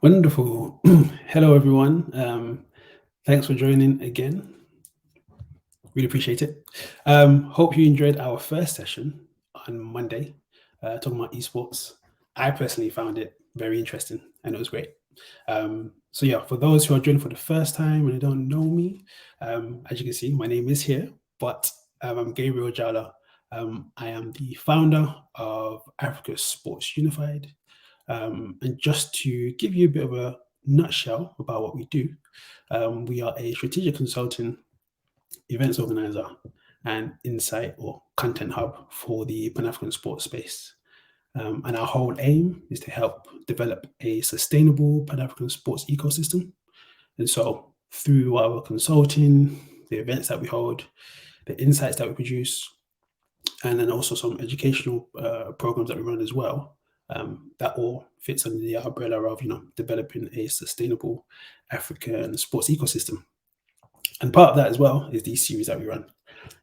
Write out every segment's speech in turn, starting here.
Wonderful. Hello, everyone. Thanks for joining again. Really appreciate it. Hope you enjoyed our first session on Monday, talking about esports. I personally found it very interesting and it was great. So for those who are joining for the first time and don't know me, as you can see, my name is here, but I'm Gabriel Jala. I am the founder of Africa Sports Unified. And just to give you a bit of a nutshell about what we do, we are a strategic consulting events organizer and insight or content hub for the Pan-African sports space. And our whole aim is to help develop a sustainable Pan-African sports ecosystem. And so through our consulting, the events that we hold, the insights that we produce, and then also some educational programs that we run as well, that all fits under the umbrella of developing a sustainable African sports ecosystem. And part of that as well is these series that we run.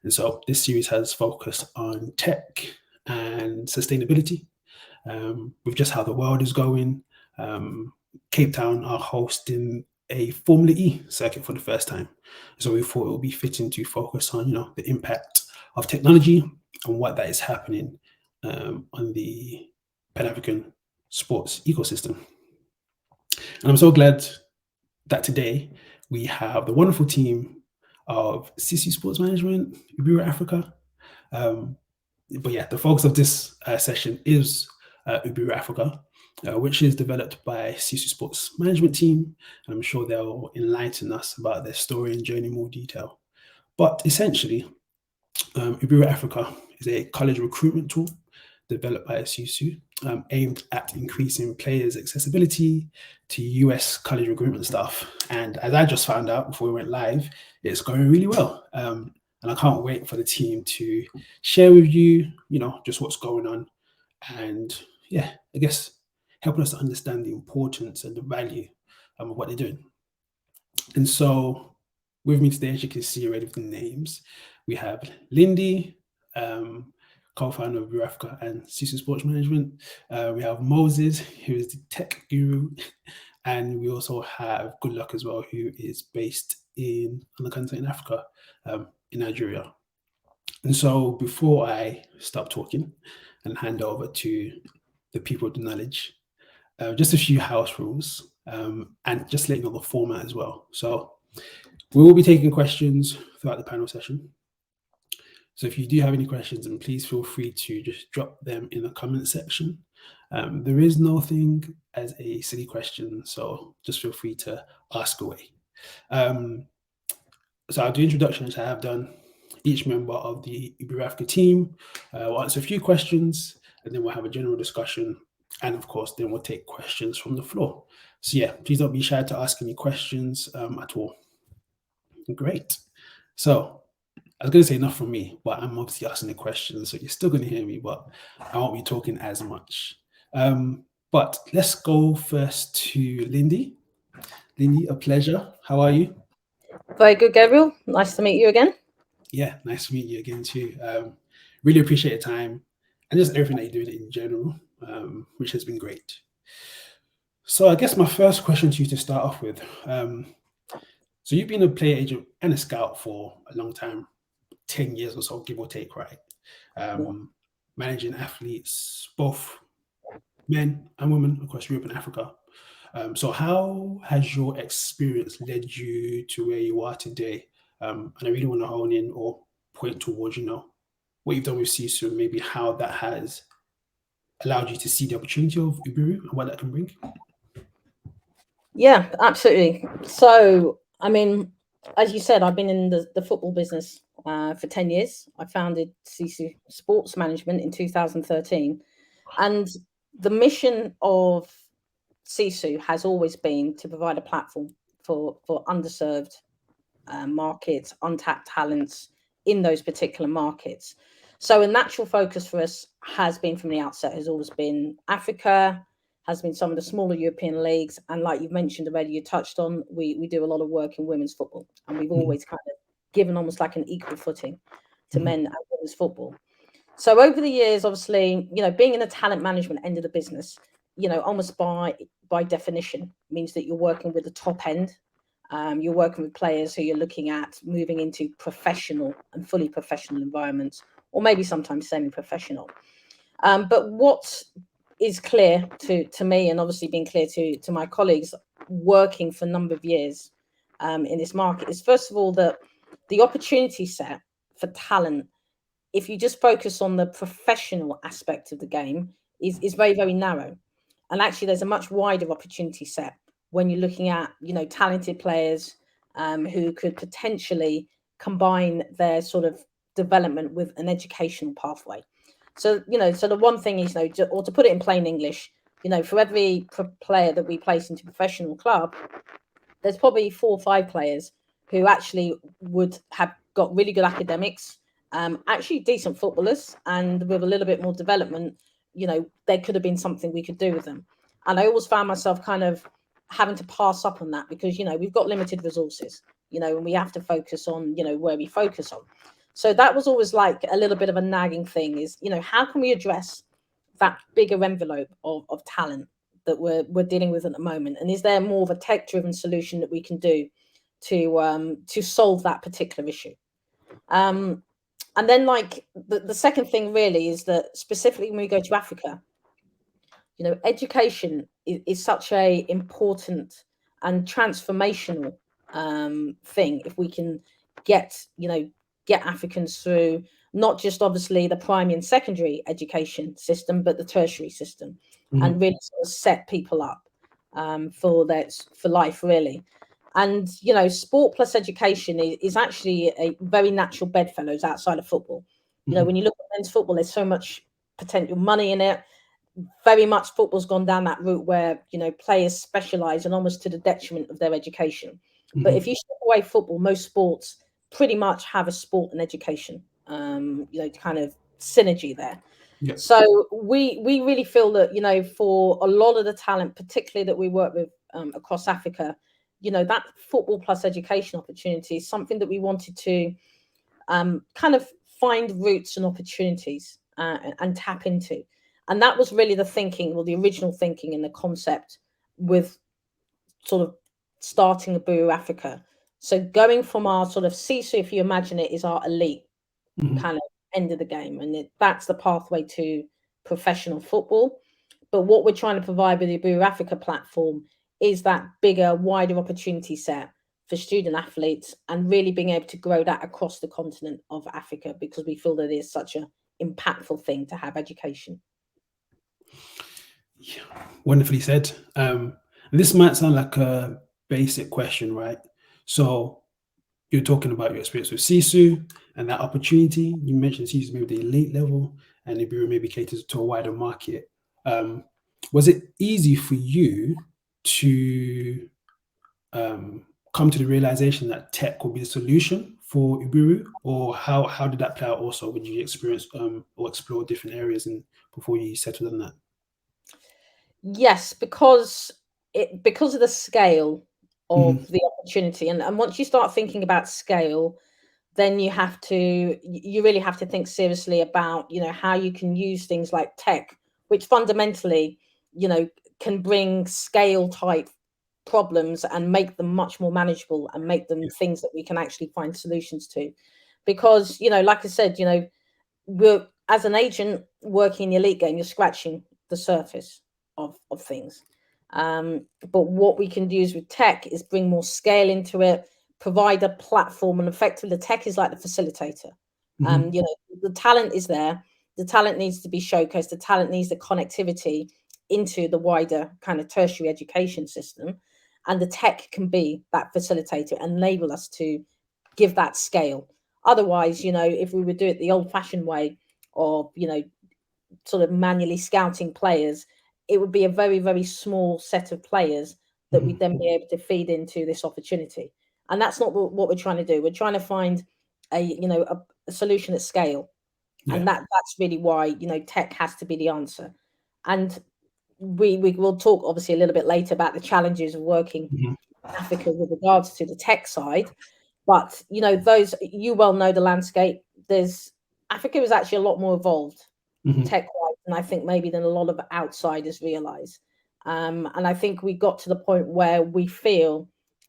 And so this series has focused on tech and sustainability, with just how the world is going. Cape Town are hosting a Formula E circuit for the first time. So we thought it would be fitting to focus on, the impact of technology and what that is happening on the Pan-African sports ecosystem. And I'm so glad that today we have the wonderful team of SISU Sports Management, Uburu Africa. But the focus of this session is Uburu Africa, which is developed by SISU Sports Management team. And I'm sure they'll enlighten us about their story and journey in more detail. But essentially, Uburu Africa is a college recruitment tool developed by SISU, aimed at increasing players' accessibility to US college recruitment stuff. And as I just found out before we went live, it's going really well. And I can't wait for the team to share with you, just what's going on. And I guess helping us to understand the importance and the value of what they're doing. And so with me today, as you can see already with the names, we have Lindi, co-founder of Uburu Africa and SISU Sports Management. We have Moses, who is the tech guru. And we also have Goodluck as well, who is based on the continent in Africa, in Nigeria. And so before I stop talking and hand over to the people of the knowledge, just a few house rules, and just letting you know the format as well. So we will be taking questions throughout the panel session. So if you do have any questions, then please feel free to just drop them in the comment section. There is nothing as a silly question, so just feel free to ask away. So I'll do introductions I have done. Each member of the Uburu Africa team will answer a few questions, and then we'll have a general discussion. And of course, then we'll take questions from the floor. So please don't be shy to ask any questions at all. Great. So I was going to say enough from me, but I'm obviously asking the questions, so you're still going to hear me, but I won't be talking as much. But let's go first to Lindi. Lindi, a pleasure. How are you? Very good, Gabriel. Nice to meet you again. Yeah, nice to meet you again too. Really appreciate your time and just everything that you're doing in general, which has been great. So I guess my first question to you to start off with. So you've been a player agent and a scout for a long time, 10 years or so, give or take, right? Managing athletes, both men and women across Europe and Africa. So how has your experience led you to where you are today? And I really want to hone in or point towards, what you've done with SISU and maybe how that has allowed you to see the opportunity of Uburu and what that can bring. Yeah, absolutely. So, I mean, as you said, I've been in the football business for 10 years. I founded SISU Sports Management in 2013. And the mission of SISU has always been to provide a platform for underserved markets, untapped talents in those particular markets. So a natural focus for us has been from the outset, has always been Africa, has been some of the smaller European leagues. And like you've mentioned already, you touched on, we do a lot of work in women's football. And we've always kind of given almost like an equal footing to men and women's football. So over the years, obviously, being in the talent management end of the business, almost by by definition means that you're working with the top end. You're working with players who you're looking at moving into professional and fully professional environments, or maybe sometimes semi-professional. But what is clear to me, and obviously being clear to my colleagues working for a number of years in this market, is first of all that the opportunity set for talent, if you just focus on the professional aspect of the game, is very, very narrow. And actually, there's a much wider opportunity set when you're looking at, talented players who could potentially combine their sort of development with an educational pathway. So, so the one thing is, or to put it in plain English, for every player that we place into a professional club, there's probably 4 or 5 players who actually would have got really good academics, actually decent footballers, and with a little bit more development, there could have been something we could do with them. And I always found myself kind of having to pass up on that because, we've got limited resources, and we have to focus on, where we focus on. So that was always like a little bit of a nagging thing is, how can we address that bigger envelope of talent that we're dealing with at the moment? And is there more of a tech-driven solution that we can do to solve that particular issue? And then like the second thing really is that specifically when we go to Africa, education is such a important and transformational thing. If we can get Africans through not just obviously the primary and secondary education system, but the tertiary system, and really sort of set people up for life really. And sport plus education is actually a very natural bedfellows outside of football. When you look at men's football, there's so much potential money in it. Very much football's gone down that route where players specialize and almost to the detriment of their education. But if you strip away football, most sports pretty much have a sport and education kind of synergy there. Yeah. So we really feel that for a lot of the talent, particularly that we work with across Africa, that football plus education opportunity is something that we wanted to kind of find routes and opportunities and tap into. And that was really the thinking, or the original thinking and the concept with sort of starting Uburu Africa. So going from our sort of SISU, if you imagine it, is our elite kind of end of the game. And that's the pathway to professional football. But what we're trying to provide with the Uburu Africa platform is that bigger, wider opportunity set for student athletes and really being able to grow that across the continent of Africa, because we feel that it is such an impactful thing to have education. Yeah, wonderfully said. This might sound like a basic question, right? So you're talking about your experience with SISU and that opportunity. You mentioned SISU maybe the elite level and Uburu maybe caters to a wider market. Was it easy for you to come to the realization that tech will be the solution for Uburu, or how did that play out also when you experience or explore different areas and before you settled on that? Yes, because of the scale of the opportunity, and once you start thinking about scale, then you really have to think seriously about how you can use things like tech, which fundamentally can bring scale type problems and make them much more manageable and make them things that we can actually find solutions to. Because like I said, we're, as an agent working in the elite game, you're scratching the surface of things. But what we can use with tech is bring more scale into it, provide a platform, and effectively the tech is like the facilitator. The talent is there. The talent needs to be showcased. The talent needs the connectivity into the wider kind of tertiary education system. And the tech can be that facilitator and enable us to give that scale. Otherwise, if we would do it the old-fashioned way of, sort of manually scouting players, it would be a very, very small set of players that we'd then be able to feed into this opportunity. And that's not what we're trying to do. We're trying to find a solution at scale. Yeah. And that's really why, tech has to be the answer. And we will talk obviously a little bit later about the challenges of working in Africa with regards to the tech side. But, those, you well know the landscape. Africa is actually a lot more evolved tech-wise, and I think maybe than a lot of outsiders realize. And I think we got to the point where we feel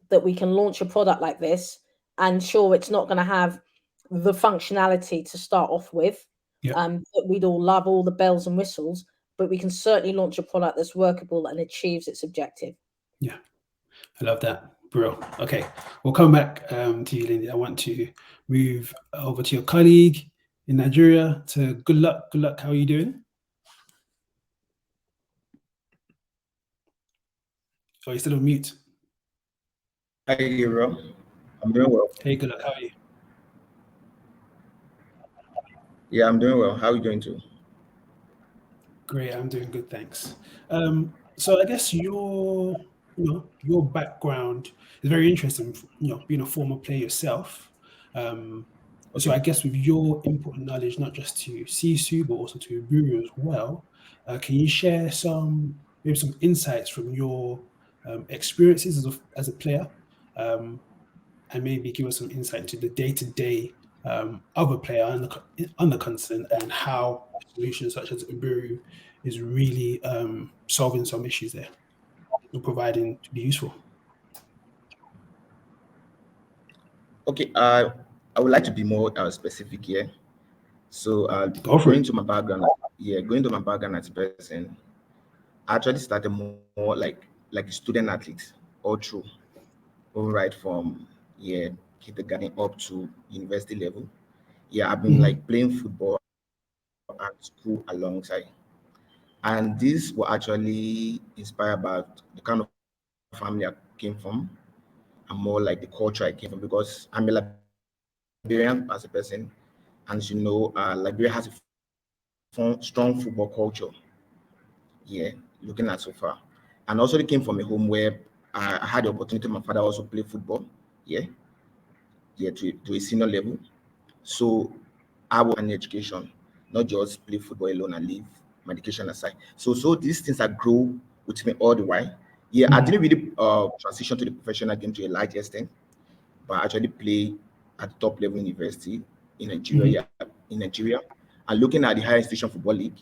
that we can launch a product like this, and sure, it's not going to have the functionality to start off with. That we'd all love all the bells and whistles, but we can certainly launch a product that's workable and achieves its objective. Yeah, I love that. Bro. Okay, we'll come back to you, Lindi. I want to move over to your colleague in Nigeria, to Goodluck. Goodluck, how are you doing? Oh, you're still on mute. Hi, bro. I'm doing well. Hey, Goodluck, how are you? Yeah, I'm doing well. How are you doing too? Great, I'm doing good, thanks. So I guess your background is very interesting. Being a former player yourself. So I guess with your input and knowledge, not just to SISU but also to Uburu as well, can you share maybe some insights from your experiences as a player, and maybe give us some insight into the day-to-day of a player on the continent, and how solutions such as Uburu is really solving some issues there and providing to be useful. Okay, I would like to be more specific here. So going to my background, as a person, I actually started more like a student athlete all through, all right from kindergarten up to university level. Yeah, I've been like playing football at school alongside, and this was actually inspired by the kind of family I came from, and more like the culture I came from, because I'm a Liberian as a person, and Liberia has a strong football culture. Yeah, looking at so far, and also they came from a home where I had the opportunity. My father also played football. Yeah, to a senior level. So I was an education, not just play football alone and leave my education aside. So these things that grow with me all the while. Yeah, I didn't really transition to the professional game to a large extent, but I actually play at the top level university in Nigeria. In Nigeria, and looking at the higher institution football league,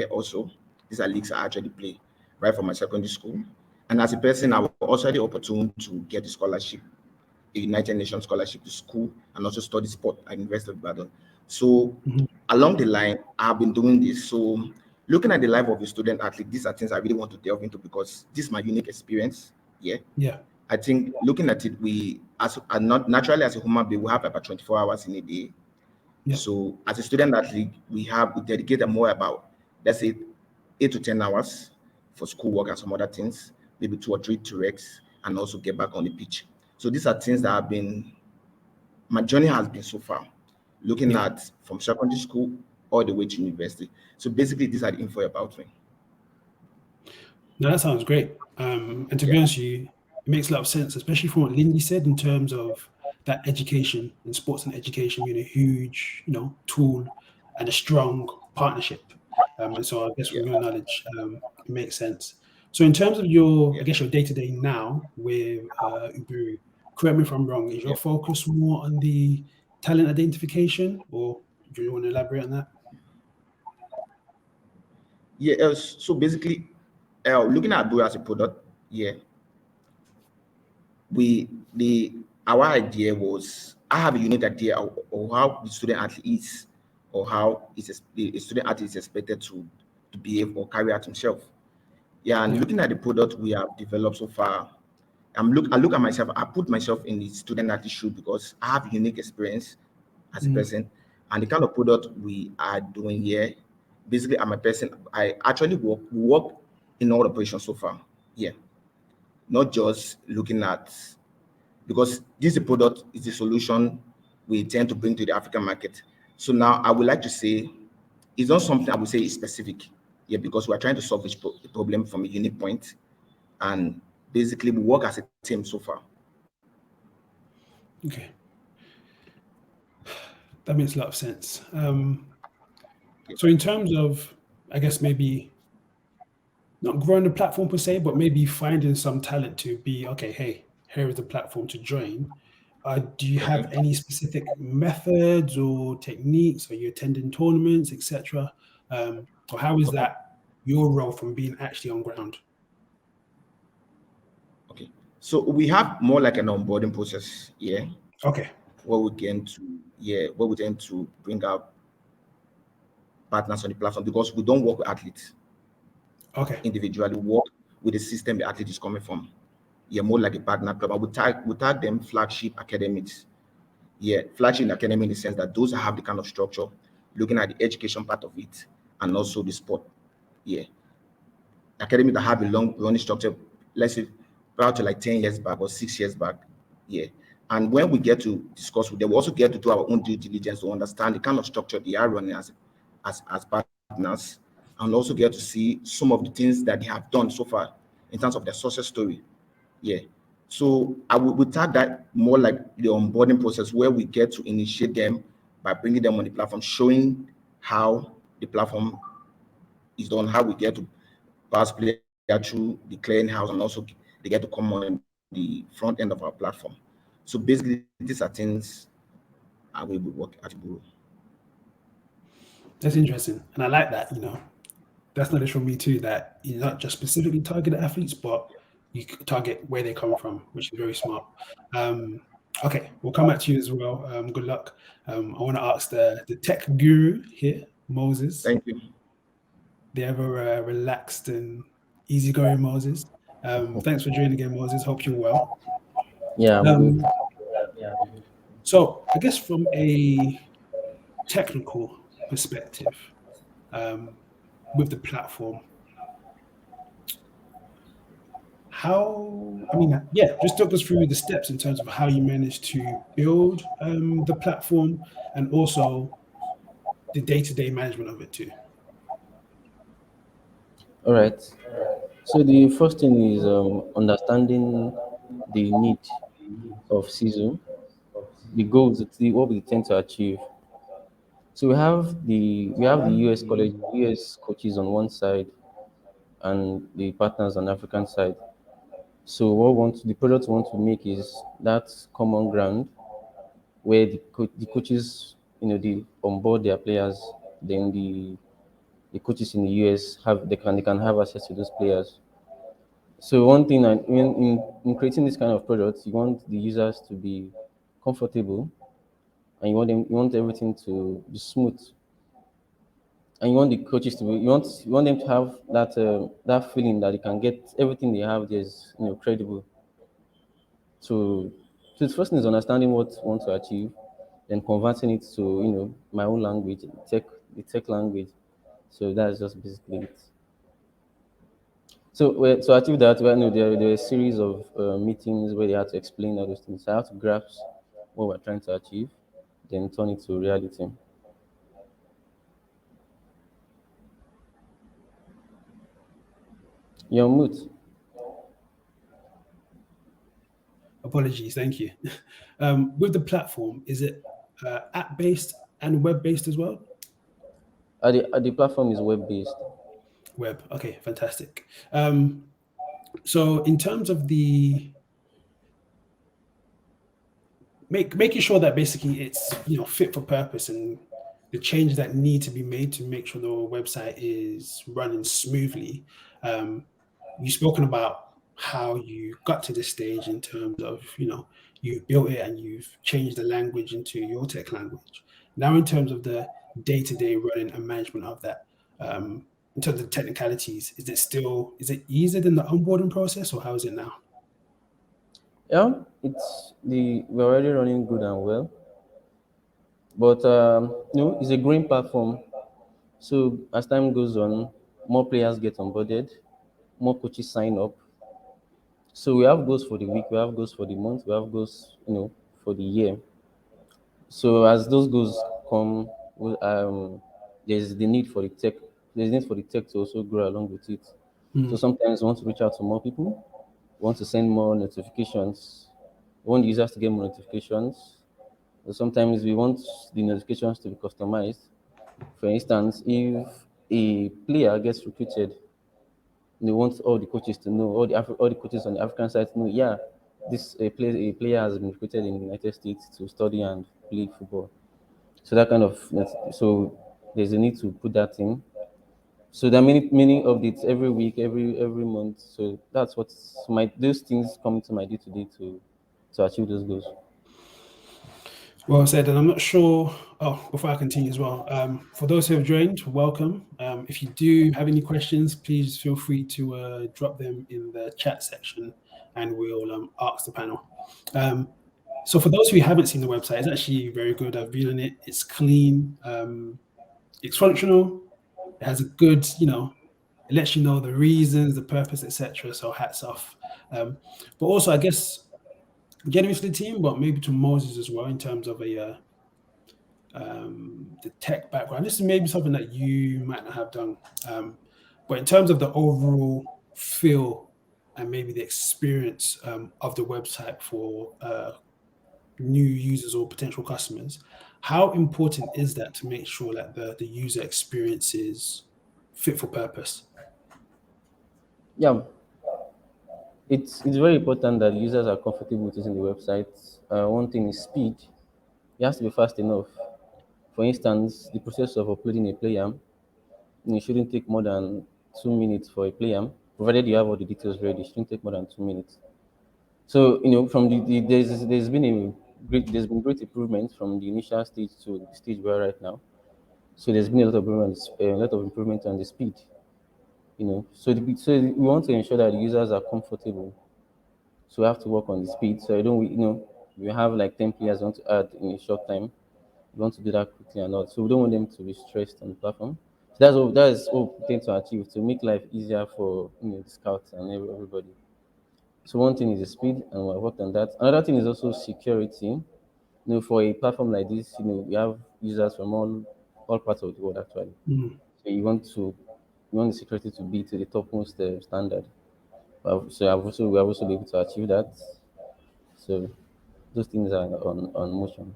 also these are leagues I actually play right from my secondary school. And as a person, I was also had the opportunity to get a scholarship, a United Nations scholarship to school, and also study sport at University of Ibadan. So along the line, I've been doing this. So looking at the life of a student athlete, these are things I really want to delve into, because this is my unique experience. Yeah. I think looking at it, not naturally as a human being, we have about 24 hours in a day. Yeah. So as a student athlete, we dedicate more about, let's say, 8 to 10 hours for schoolwork and some other things, maybe 2 or 3 to rest, and also get back on the pitch. So these are things that my journey has been so far, looking at from secondary school all the way to university. So basically, these are the info about me. No, that sounds great. And to be honest with you, it makes a lot of sense, especially from what Lindi said in terms of that education and sports and education being a huge, tool and a strong partnership. And so I guess from your knowledge, it makes sense. So in terms of your day-to-day now with Uburu, correct me if I'm wrong, is your focus more on the talent identification, or do you want to elaborate on that? Yeah, so basically, looking at Uburu as a product, our idea was, I have a unique idea of how the student athlete is, or how the student athlete is expected to behave or carry out himself. And looking at the product we have developed so far, I look at myself, I put myself in the student athlete shoe, because I have unique experience as a person, and the kind of product we are doing here. Basically, I'm a person, I actually work in all operations so far. Not just looking at, because this product is a solution we intend to bring to the African market. So now I would like to say, it's not something I would say is specific, because we're trying to solve this problem from a unique point, and basically we work as a team so far. Okay, that makes a lot of sense. So in terms of, I guess, maybe not growing the platform per se, but maybe finding some talent to be, okay, hey, here is the platform to join. Do you have any specific methods or techniques? Are you attending tournaments, etc.? Or how is that your role from being actually on ground? So we have more like an onboarding process, yeah. Okay. Where we tend to bring out partners on the platform, because we don't work with athletes. Okay. Individually, we work with the system the athlete is coming from. Yeah, more like a partner club. We tag them flagship academies. Yeah, flagship academy in the sense that those have the kind of structure, looking at the education part of it and also the sport. Yeah, academy that have a long running structure, let's say prior to like 10 years back or 6 years back. Yeah. And when we get to discuss with them, we also get to do our own due diligence to understand the kind of structure they are running as partners, and also get to see some of the things that they have done so far in terms of their success story. Yeah. So I would tag that more like the onboarding process, where we get to initiate them by bringing them on the platform, showing how the platform is done, how we get to pass player through the clearing house, and also they get to come on the front end of our platform. So basically, these are things I will work at Uburu. That's interesting, and I like that. That's knowledge from me too. That you're not just specifically targeted athletes, but you target where they come from, which is very smart. Okay, we'll come back to you as well. Good luck. I want to ask the tech guru here, Moses. Thank you. The ever relaxed and easygoing Moses. Thanks for joining again, Moses. Hope you're well. Yeah, I'm good. So I guess from a technical perspective, with the platform, just talk us through the steps in terms of how you managed to build the platform, and also the day-to-day management of it too. All right. So the first thing is understanding the need of SISU, the goals, what we tend to achieve. So we have the US coaches on one side, and the partners on the African side. So the product we want to make is that common ground where the coaches, they onboard their players, then the coaches in the US they can have access to those players. So one thing, in creating this kind of product, you want the users to be comfortable, and you want everything to be smooth, and you want the coaches to be, you want them to have that feeling that they can get everything they have there is credible. So the first thing is understanding what you want to achieve, then converting it to my own language, the tech language. So that's just basically it. So to achieve that, there were a series of meetings where they had to explain all those things. So I had to grasp what we're trying to achieve, then turn it to reality. You're on mute. Apologies, thank you. With the platform, is it app-based and web-based as well? The platform is web-based. Web, okay, fantastic. So in terms of the making sure that basically it's fit for purpose, and the changes that need to be made to make sure the website is running smoothly. You've spoken about how you got to this stage in terms of you've built it and you've changed the language into your tech language. Now, in terms of the day-to-day running and management of that, in terms of technicalities, is it easier than the onboarding process, or how is it now? Yeah, we're already running good and well, but it's a growing platform. So as time goes on, more players get onboarded, more coaches sign up. So we have goals for the week, we have goals for the month, we have goals, for the year. So as those goals come, there's the need for the tech. There's need for the tech to also grow along with it. So sometimes we want to reach out to more people, we want to send more notifications, we want the users to get more notifications. So sometimes we want the notifications to be customized. For instance, if a player gets recruited, they want all the coaches to know, all the coaches on the African side to know, yeah, a player has been recruited in the United States to study and play football. So that kind of, so there's a need to put that in. So there are many updates every week, every month. So that's what's those things come to my day-to-day to achieve those goals. Well said, and I'm not sure. Oh, before I continue as well, for those who have joined, welcome. If you do have any questions, please feel free to drop them in the chat section, and we'll ask the panel. So for those who haven't seen the website, it's actually very good. I've been on it. It's clean. It's functional. It has a good, it lets you know the reasons, the purpose, etc. So hats off. But also, I guess, generally to the team, but maybe to Moses as well in terms of the tech background. This is maybe something that you might not have done, but in terms of the overall feel and maybe the experience of the website for new users or potential customers, how important is that to make sure that the user experience is fit for purpose? Yeah, it's very important that users are comfortable with using the website. One thing is speed. It has to be fast enough. For instance, the process of uploading a player, it shouldn't take more than 2 minutes for a player, provided you have all the details ready. It shouldn't take more than 2 minutes. So from there's been great improvement from the initial stage to the stage we're right now. So there's been a lot of improvement on the speed. So we want to ensure that the users are comfortable. So we have to work on the speed. So we have like 10 players we want to add in a short time. We want to do that quickly and all. So we don't want them to be stressed on the platform. So that is what we tend to achieve, to make life easier for the scouts and everybody. So one thing is the speed, and we worked on that. Another thing is also security. For a platform like this, we have users from all parts of the world actually. So you want the security to be to the topmost standard. So we have also been able to achieve that. So those things are on motion.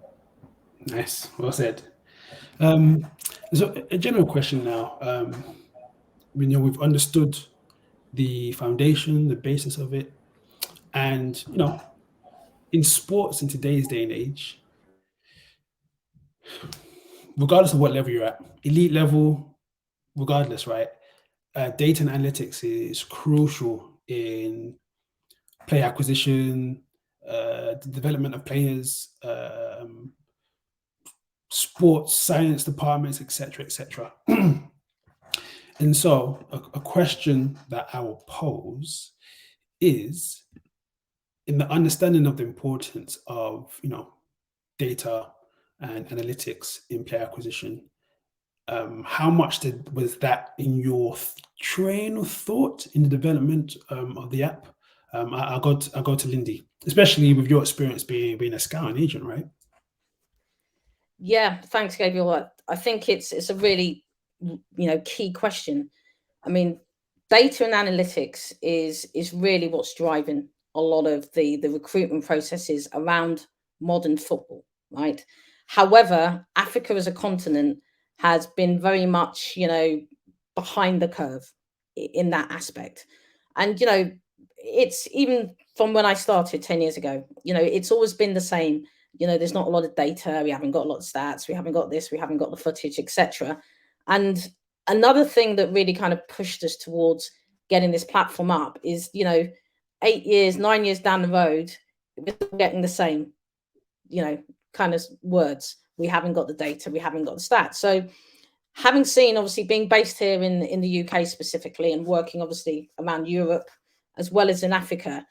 Nice, well said. So a general question now. We've understood the foundation, the basis of it, and in sports in today's day and age, regardless of what level you're at, elite level, regardless, right? Data and analytics is crucial in player acquisition, the development of players, sports science departments, etc., etc. And so, a question that I will pose is, in the understanding of the importance of data and analytics in player acquisition, how much was that in your train of thought in the development of the app? I'll go to Lindi, especially with your experience being a scout and agent, right? Yeah, thanks, Gabriel. I think it's a really key question. I mean, data and analytics is really what's driving a lot of the recruitment processes around modern football, right? However, Africa as a continent has been very much behind the curve in that aspect. And it's even from when I started 10 years ago, it's always been the same. There's not a lot of data, we haven't got a lot of stats, we haven't got this, we haven't got the footage, etc. And another thing that really kind of pushed us towards getting this platform up is 8 years, 9 years down the road, we're getting the same kind of words. We haven't got the data, we haven't got the stats. So having seen, obviously being based here in the UK specifically, and working obviously around Europe as well as in Africa,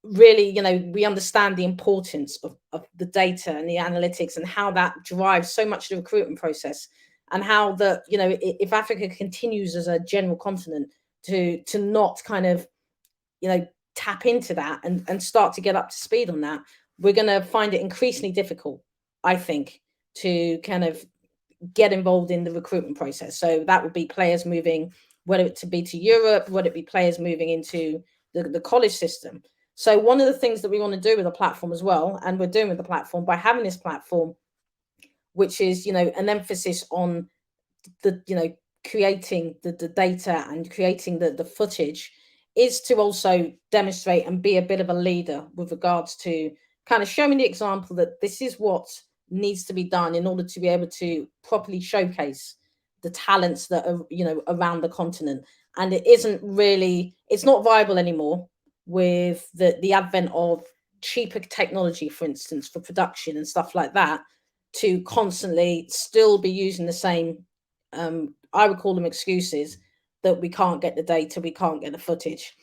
really, we understand the importance of the data and the analytics and how that drives so much of the recruitment process, and how if Africa continues as a general continent to not kind of, tap into that and start to get up to speed on that, we're going to find it increasingly difficult, I think, to kind of get involved in the recruitment process. So that would be players moving, whether it to be to Europe, whether it be players moving into the college system. So one of the things that we want to do with the platform as well, and we're doing with the platform by having this platform, which is, an emphasis on the, creating the data and creating the footage, is to also demonstrate and be a bit of a leader with regards to kind of showing the example that this is what needs to be done in order to be able to properly showcase talents that are, you know, around the continent. And it's not viable anymore with the advent of cheaper technology, for instance, for production and stuff like that, to constantly still be using the same, I would call them excuses, that we can't get the data, we can't get the footage.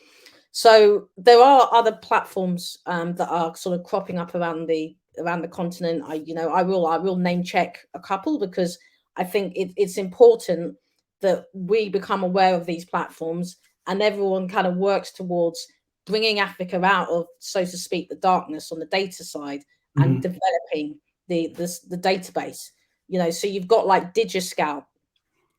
So there are other platforms that are sort of cropping up around the continent. I will name check a couple, because I think it's important that we become aware of these platforms and everyone kind of works towards bringing Africa out of, so to speak, the darkness on the data side, and developing the database. You know, so you've got like DigiScout,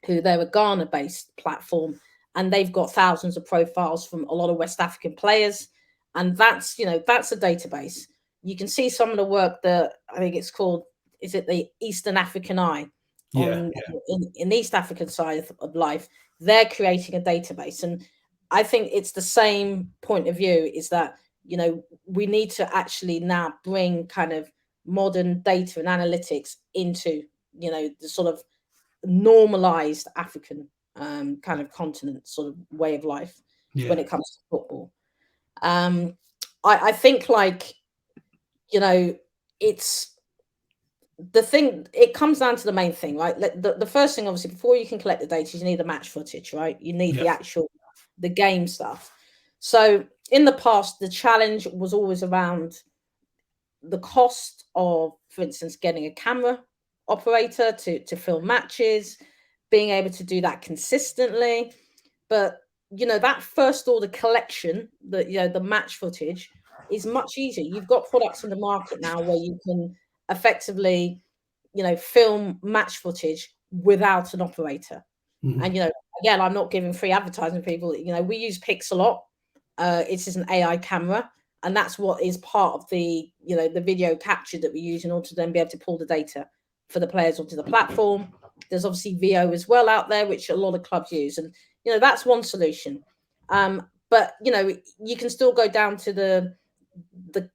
who they're a Ghana-based platform, and they've got thousands of profiles from a lot of West African players, and that's a database. You can see some of the work that I think it's called, is it the Eastern African Eye? In the East African side of life, they're creating a database, and I think it's the same point of view, is that, you know, we need to actually now bring kind of modern data and analytics into, you know, the sort of normalized African kind of continent sort of way of life when it comes to football. I think, like, you know, it's the thing, it comes down to the main thing, right? The first thing, obviously, before you can collect the data, you need the match footage, right? You need the game stuff. So in the past, the challenge was always around the cost of, for instance, getting a camera operator to film matches, being able to do that consistently. But, you know, that first order collection, the match footage, is much easier. You've got products in the market now where you can effectively, you know, film match footage without an operator. And, you know, again, I'm not giving free advertising to people. You know, we use Pixelot. It is an AI camera, and that's what is part of the, you know, the video capture that we use in order to then be able to pull the data for the players onto the platform. There's obviously VO as well out there, which a lot of clubs use, and, you know, that's one solution. But, you know, you can still go down to the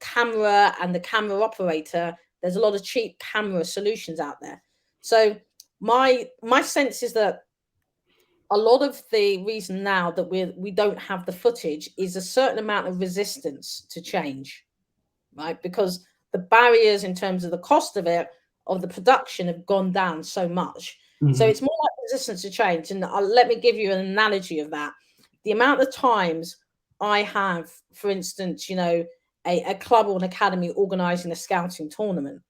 camera and the camera operator. There's a lot of cheap camera solutions out there. So my sense is that a lot of the reason now that we don't have the footage is a certain amount of resistance to change, right? Because the barriers in terms of the cost of it, of the production, have gone down so much. So it's more like resistance to change. And let me give you an analogy of that. The amount of times I have, for instance, you know, a club or an academy organizing a scouting tournament,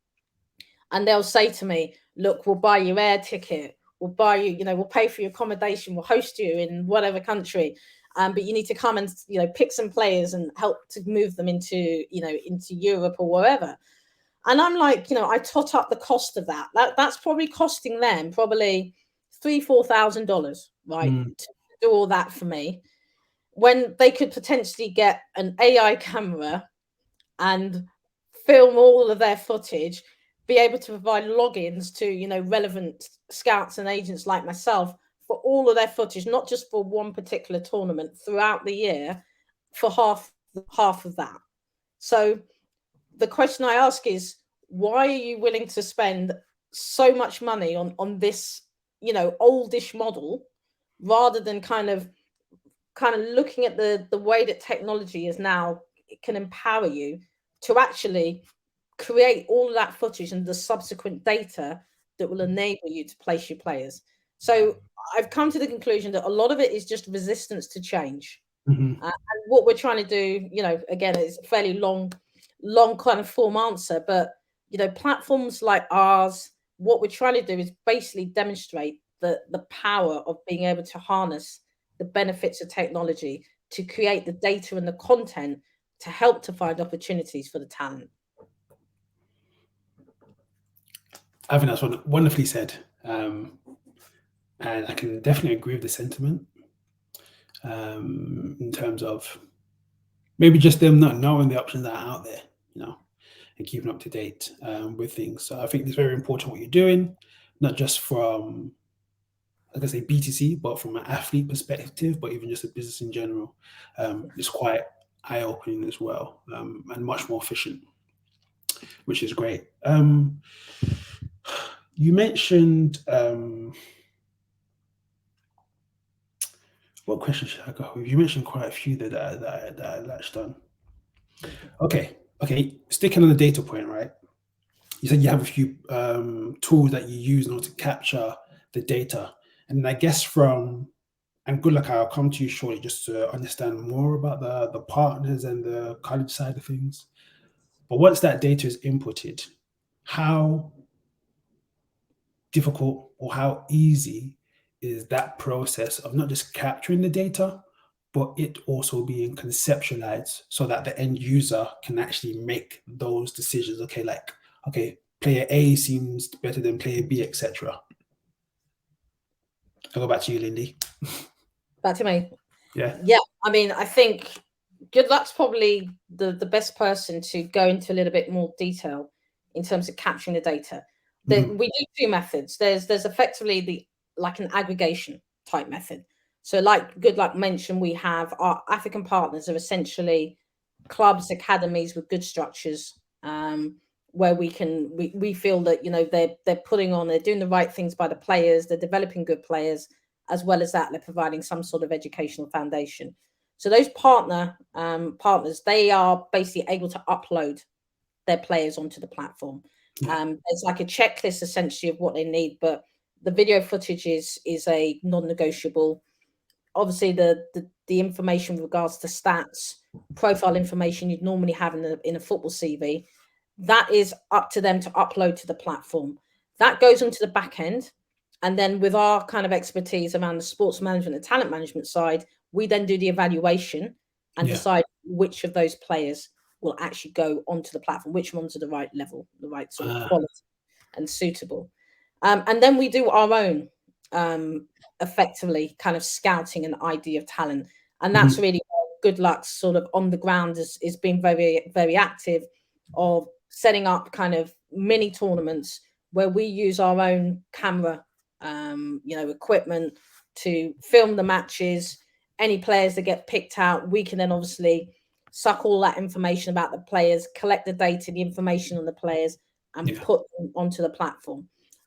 and they'll say to me, look, we'll buy your air ticket, we'll buy you, you know, we'll pay for your accommodation, we'll host you in whatever country, but you need to come and, you know, pick some players and help to move them into, you know, into Europe or wherever. And I'm like, you know, I tot up the cost of that. That's probably costing them probably $3,000-4,000, right, to do all that for me, when they could potentially get an AI camera and film all of their footage, be able to provide logins to, you know, relevant scouts and agents like myself for all of their footage, not just for one particular tournament, throughout the year, for half of that. So the question I ask is, why are you willing to spend so much money on this, you know, oldish model, rather than kind of looking at the way that technology is now, it can empower you to actually create all of that footage and the subsequent data that will enable you to place your players. So I've come to the conclusion that a lot of it is just resistance to change. And what we're trying to do, you know, again, it's a fairly long kind of form answer, but, you know, platforms like ours, what we're trying to do is basically demonstrate the power of being able to harness the benefits of technology to create the data and the content to help to find opportunities for the talent. I think that's wonderfully said. And I can definitely agree with the sentiment in terms of maybe just them not knowing the options that are out there, you know, and keeping up to date with things. So I think it's very important what you're doing, not just from, like I say, B2C, but from an athlete perspective, but even just a business in general. It's quite eye-opening as well, and much more efficient, which is great. You mentioned What question should I go with? You mentioned quite a few that I latched on. Okay. Sticking on the data point, right? You said you have a few tools that you use in order to capture the data. And I guess and Goodluck, I'll come to you shortly just to understand more about the partners and the college side of things. But once that data is inputted, how difficult or how easy is that process of not just capturing the data, but it also being conceptualized so that the end user can actually make those decisions? Okay, player A seems better than player B, etc. I'll go back to you, Lindi. Back to me. Yeah. I mean, I think Goodluck's probably the best person to go into a little bit more detail in terms of capturing the data. We do two methods. There's effectively an aggregation type method. So like Goodluck mentioned, we have our African partners are essentially clubs, academies with good structures, where we feel that they're doing the right things by the players, they're developing good players, as well as that they're providing some sort of educational foundation. So those partners, they are basically able to upload their players onto the platform. There's like a checklist essentially of what they need, but the video footage is a non-negotiable. Obviously, the information with regards to stats, profile information you'd normally have in a football CV, that is up to them to upload to the platform. That goes onto the back end. And then with our kind of expertise around the sports management and talent management side, we then do the evaluation and decide which of those players will actually go onto the platform, which ones are the right level, the right sort of quality and suitable. And then we do our own effectively kind of scouting and ID of talent. And that's really Goodluck's sort of on the ground is being very, very active of setting up kind of mini tournaments where we use our own camera equipment to film the matches. Any players that get picked out, we can then obviously suck all that information about the players, collect the data, the information on the players, and put them onto the platform.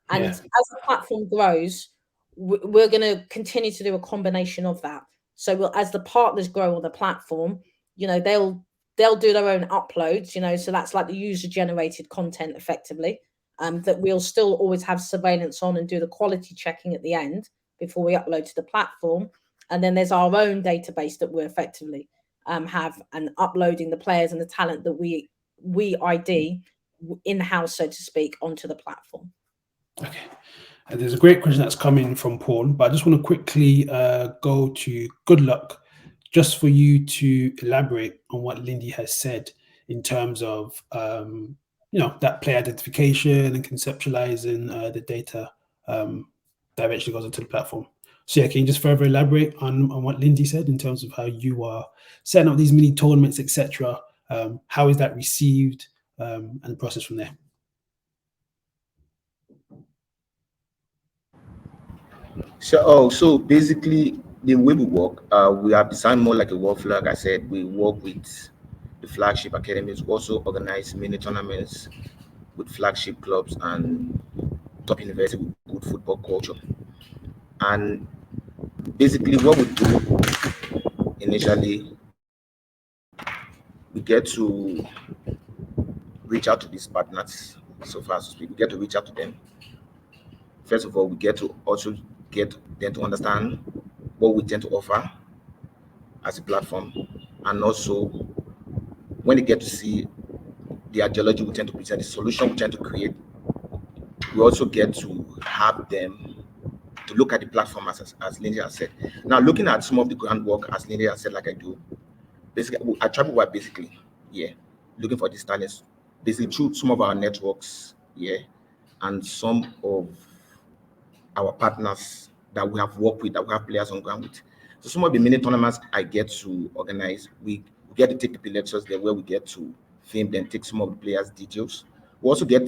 And as the platform grows, we're going to continue to do a combination of that. So as the partners grow on the platform, they'll do their own uploads, so that's like the user generated content effectively. That we'll still always have surveillance on and do the quality checking at the end before we upload to the platform. And then there's our own database that we're effectively have and uploading the players and the talent that we ID in-house, so to speak, onto the platform. Okay. There's a great question that's coming from Paul, but I just want to quickly go to Goodluck just for you to elaborate on what Lindi has said in terms of that player identification and conceptualizing the data that eventually goes onto the platform. So can you just further elaborate on what Lindi said in terms of how you are setting up these mini tournaments, etc.? How is that received and the process from there? So basically the way we work, we have designed more like a workflow. Like I said, we work with the flagship academies. We also organize mini tournaments with flagship clubs and top university with good football culture. And basically what we do initially, we get to reach out to these partners. So far as we get to reach out to them. First of all, we get to also get them to understand what we tend to offer as a platform, and also when they get to see the ideology we tend to present, the solution we tend to create, we also get to have them to look at the platform as Lindi has said. Now, looking at some of the groundwork as Lindi has said, like I do, basically I travel wide basically, looking for these talents, basically through some of our networks, and some of our partners that we have worked with, that we have players on ground with. So some of the mini tournaments I get to organize, we get to take the lectures there where we get to film them, take some of the players' details. We also get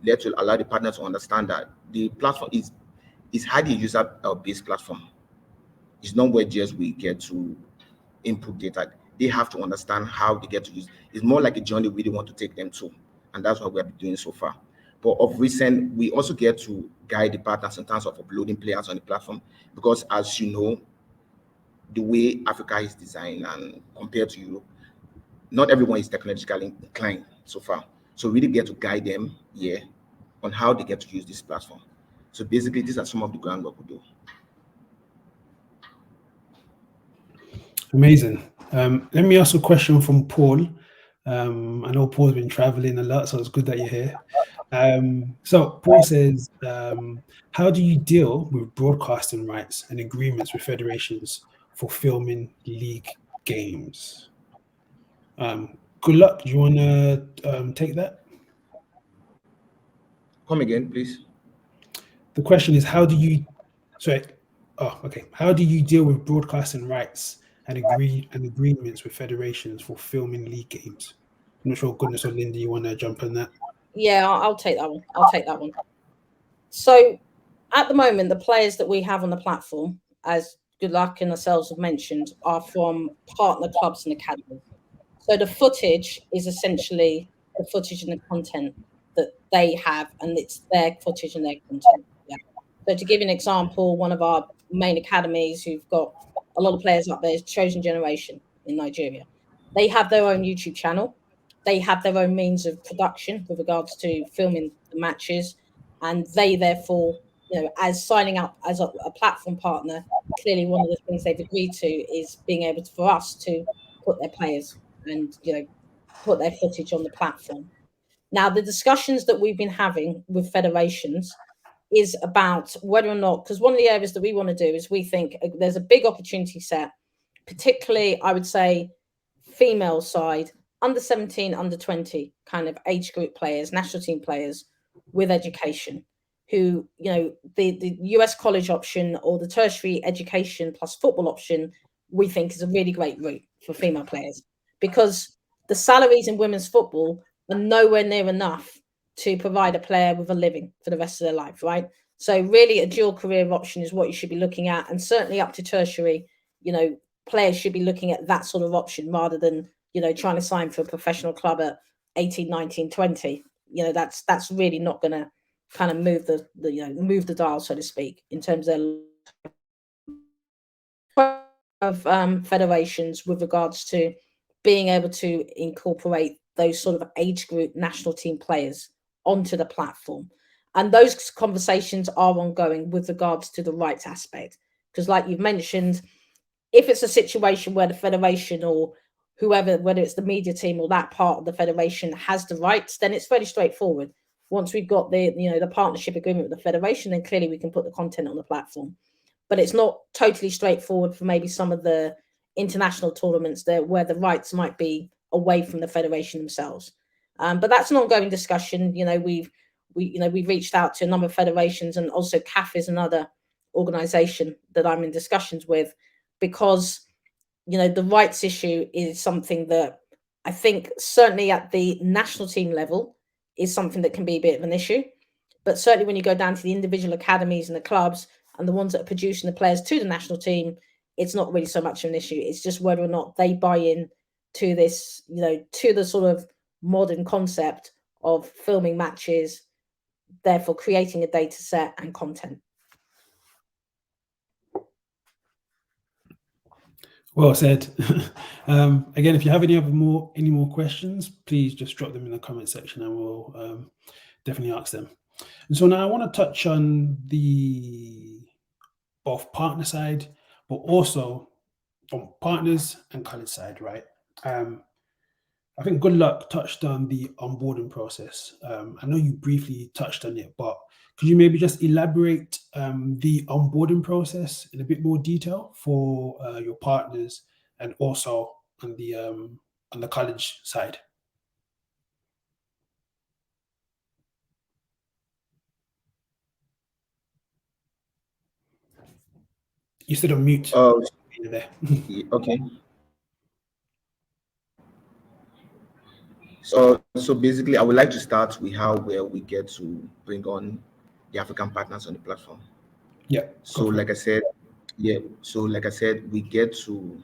there to allow the partners to understand that the platform is highly user-based platform. It's not where just we get to input data. They have to understand how they get to use. It's more like a journey we really want to take them to, and that's what we have been doing so far. But of recent, we also get to guide the partners in terms of uploading players on the platform, because as you know, the way Africa is designed and compared to Europe, not everyone is technologically inclined so far. So really get to guide them here on how they get to use this platform. So basically, these are some of the groundwork we do. Amazing. Let me ask a question from Paul. I know Paul's been traveling a lot, so it's good that you're here. So Paul says, how do you deal with broadcasting rights and agreements with federations for filming league games? Goodluck, do you want to take that? Come again, please. The question is, how do you deal with broadcasting rights and agreements with federations for filming league games? I'm not sure, Goodness or Lindi, you want to jump on that? Yeah, I'll take that one. So at the moment, the players that we have on the platform, as Goodluck and ourselves have mentioned, are from partner clubs and academies. So the footage is essentially the footage and the content that they have, and it's their footage and their content. Yeah. So to give you an example, one of our main academies who've got a lot of players up there is Chosen Generation in Nigeria. They have their own YouTube channel. They have their own means of production with regards to filming the matches, and they therefore, as signing up as a platform partner, clearly one of the things they've agreed to is being able for us to put their players and put their footage on the platform. Now, the discussions that we've been having with federations is about whether or not, because one of the areas that we want to do is we think there's a big opportunity set, particularly I would say female side, under 17, under 20 kind of age group players, national team players with education, who, the US college option or the tertiary education plus football option, we think is a really great route for female players, because the salaries in women's football are nowhere near enough to provide a player with a living for the rest of their life, right? So really a dual career option is what you should be looking at, and certainly up to tertiary, players should be looking at that sort of option rather than, trying to sign for a professional club at 18, 19, 20. That's really not going to kind of move the dial, so to speak, in terms of federations with regards to being able to incorporate those sort of age group national team players onto the platform. And those conversations are ongoing with regards to the rights aspect. Because like you've mentioned, if it's a situation where the federation or whoever, whether it's the media team or that part of the federation has the rights, then it's very straightforward. Once we've got the partnership agreement with the federation, then clearly we can put the content on the platform. But it's not totally straightforward for maybe some of the international tournaments there where the rights might be away from the federation themselves. But that's an ongoing discussion. We've reached out to a number of federations, and also CAF is another organization that I'm in discussions with, because the rights issue is something that I think certainly at the national team level is something that can be a bit of an issue. But certainly when you go down to the individual academies and the clubs and the ones that are producing the players to the national team, it's not really so much of an issue. It's just whether or not they buy in to this, to the sort of modern concept of filming matches, therefore creating a data set and content. Well said. Again, if you have any more questions, please just drop them in the comment section and we'll definitely ask them. And so now I want to touch on the both partner side, but also from partners and college side, right? I think Goodluck touched on the onboarding process. I know you briefly touched on it, but could you maybe just elaborate the onboarding process in a bit more detail for your partners and also on the college side? You said on mute. There. Okay. So basically, I would like to start with how well we get to bring on the African partners on the platform. Yeah. So like I said, we get to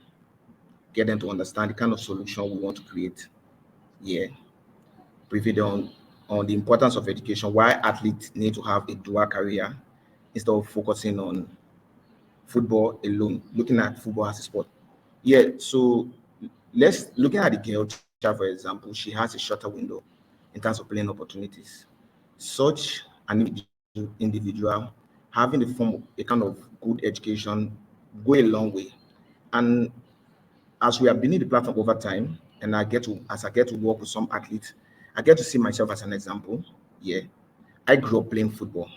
get them to understand the kind of solution we want to create. Yeah. Briefly on the importance of education, why athletes need to have a dual career instead of focusing on football alone, looking at football as a sport. Yeah, so looking at the girl child, for example, she has a shorter window in terms of playing opportunities. Such an individual having a kind of good education go a long way. And as we have been in the platform over time, and as I get to work with some athletes, I get to see myself as an example. Yeah, I grew up playing football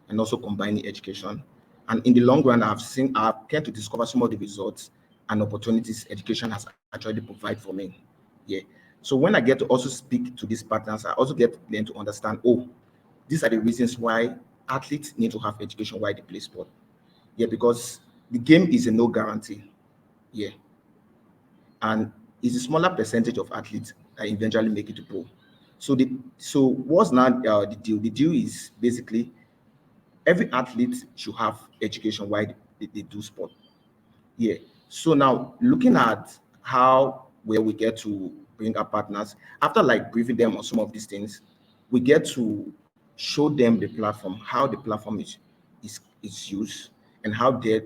and also combining education. And in the long run, I've come to discover some of the results and opportunities education has actually provided for me. Yeah. So when I get to also speak to these partners, I also get them to understand, oh, these are the reasons why athletes need to have education while they play sport. Yeah, because the game is a no guarantee. Yeah. And it's a smaller percentage of athletes that eventually make it to pro. So what's now the deal? The deal is basically every athlete should have education while they do sport. Yeah. So now looking at how where we get to bring our partners, after like briefing them on some of these things, we get to show them the platform, how the platform is used, and how they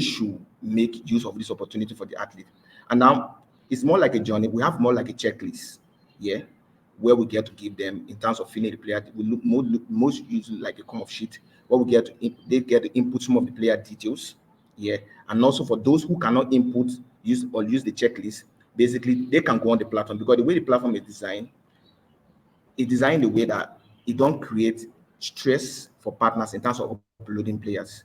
should make use of this opportunity for the athlete. And now it's more like a journey. We have more like a checklist, yeah, where we get to give them in terms of filling the player. We most usually like a come of sheet where they get to input some of the player details, yeah, and also for those who cannot use the checklist, basically they can go on the platform because the way the platform is designed in a way that it don't create stress for partners in terms of uploading players,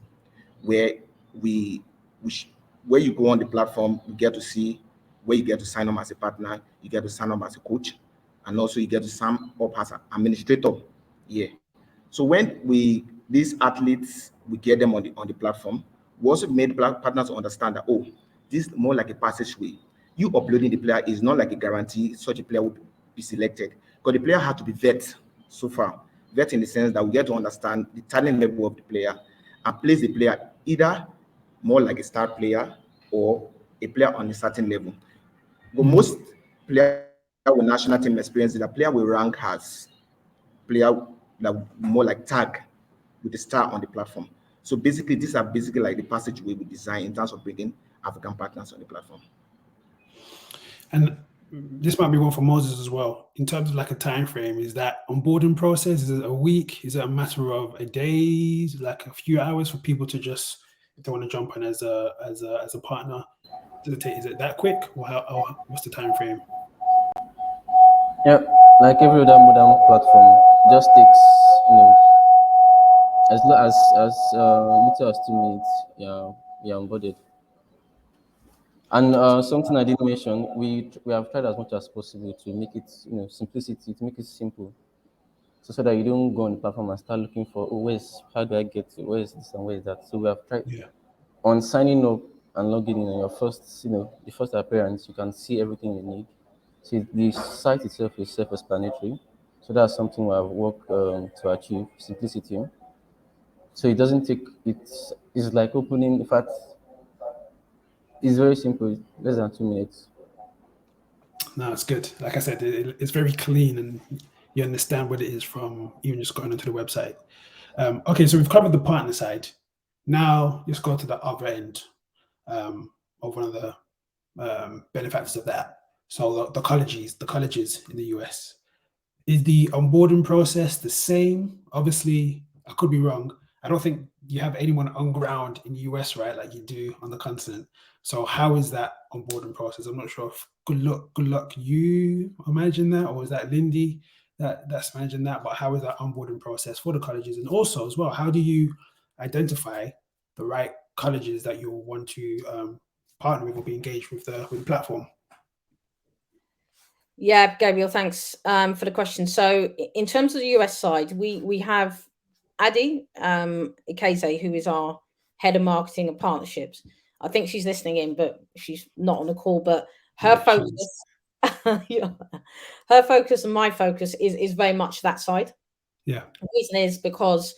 where we, we sh- where you go on the platform, you get to see where you get to sign up as a partner, you get to sign up as a coach, and also you get to sign up as an administrator. Yeah. So when these athletes, we get them on the platform, we also made partners understand that, oh, this is more like a passageway. You uploading the player is not like a guarantee such a player will be selected, because the player had to be vet so far. Vet in the sense that we get to understand the talent level of the player and place the player either more like a star player or a player on a certain level. But most players with national team experience, the player will rank as player that more like tag with the star on the platform. So basically, these are basically like the passageway we design in terms of bringing African partners on the platform. And this might be one for Moses as well. In terms of like a time frame, is that onboarding process? Is it a week? Is it a matter of a day? Like a few hours for people to just, if they want to jump on as a partner? Is it that quick, or what's the time frame? Yeah, like every other modern platform, just takes as little as 2 minutes. Yeah, you're onboarded. And something I didn't mention, we have tried as much as possible to make it simplicity, to make it simple, so that you don't go on the platform and start looking for how do I get to where is this and where is that. So we have tried on signing up and logging in on your first the first appearance, you can see everything you need. So the site itself is self-explanatory. So that's something we have worked to achieve, simplicity. So it doesn't take it's like opening. In fact, it's very simple, less than 2 minutes. No, it's good. Like I said, it's very clean and you understand what it is from even just going onto the website. Okay, so we've covered the partner side. Now let's go to the other end of one of the benefactors of that. So the colleges in the US. Is the onboarding process the same? Obviously, I could be wrong. I don't think you have anyone on ground in the US, right, like you do on the continent. So how is that onboarding process? I'm not sure if Goodluck, you imagine that, or is that Lindi that's managing that? But how is that onboarding process for the colleges? And also as well, how do you identify the right colleges that you'll want to partner with or be engaged with the platform? Yeah, Gabriel, thanks for the question. So in terms of the US side, we have Adi Ikeze, who is our head of marketing and partnerships. I think she's listening in, but she's not on the call. But her focus, her focus and my focus is very much that side. Yeah. The reason is because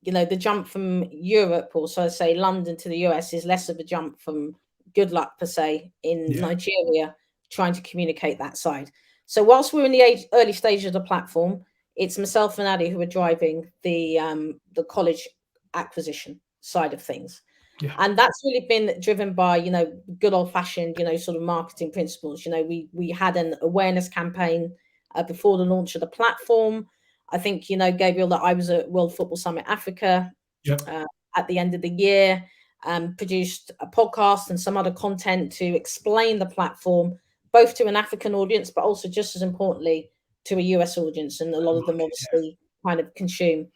the jump from Europe, or so say London to the US, is less of a jump from Goodluck per se in Nigeria, trying to communicate that side. So whilst we're in the early stage of the platform, it's myself and Adi who are driving the college acquisition side of things. Yeah. And that's really been driven by, you know, good old fashioned, you know, sort of marketing principles. You know, we had an awareness campaign before the launch of the platform. I think, you know, Gabriel, that I was at World Football Summit Africa at the end of the year, produced a podcast and some other content to explain the platform, both to an African audience, but also just as importantly to a US audience. And a lot of them obviously kind of consume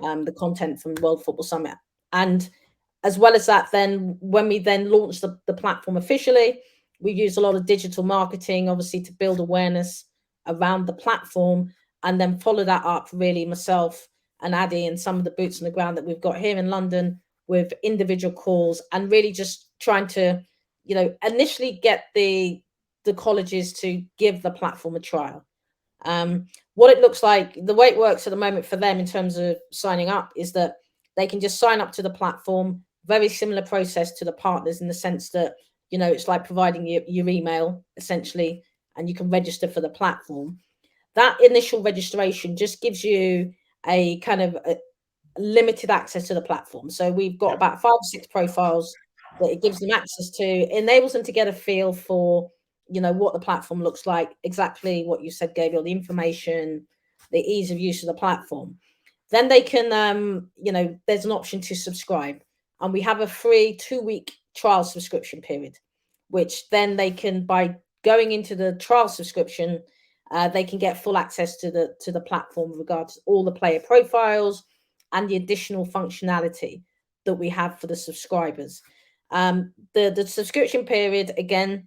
the content from World Football Summit. And as well as that, then when we then launched the platform officially, we used a lot of digital marketing, obviously, to build awareness around the platform, and then follow that up, really, myself and Addy and some of the boots on the ground that we've got here in London with individual calls, and really just trying to, you know, initially get the colleges to give the platform a trial. What it looks like, the way it works at the moment for them in terms of signing up is that they can just sign up to the platform. Very similar process to the partners in the sense that, you know, it's like providing your email essentially, and you can register for the platform. That initial registration just gives you a kind of a limited access to the platform. So we've got about 5 or 6 profiles that it gives them access to, enables them to get a feel for, you know, what the platform looks like, exactly what you said, Gabriel, the information, the ease of use of the platform. Then they can, you know, there's an option to subscribe. And we have a free 2-week trial subscription period, which then they can, by going into the trial subscription, they can get full access to the platform with regards to all the player profiles and the additional functionality that we have for the subscribers. The subscription period, again,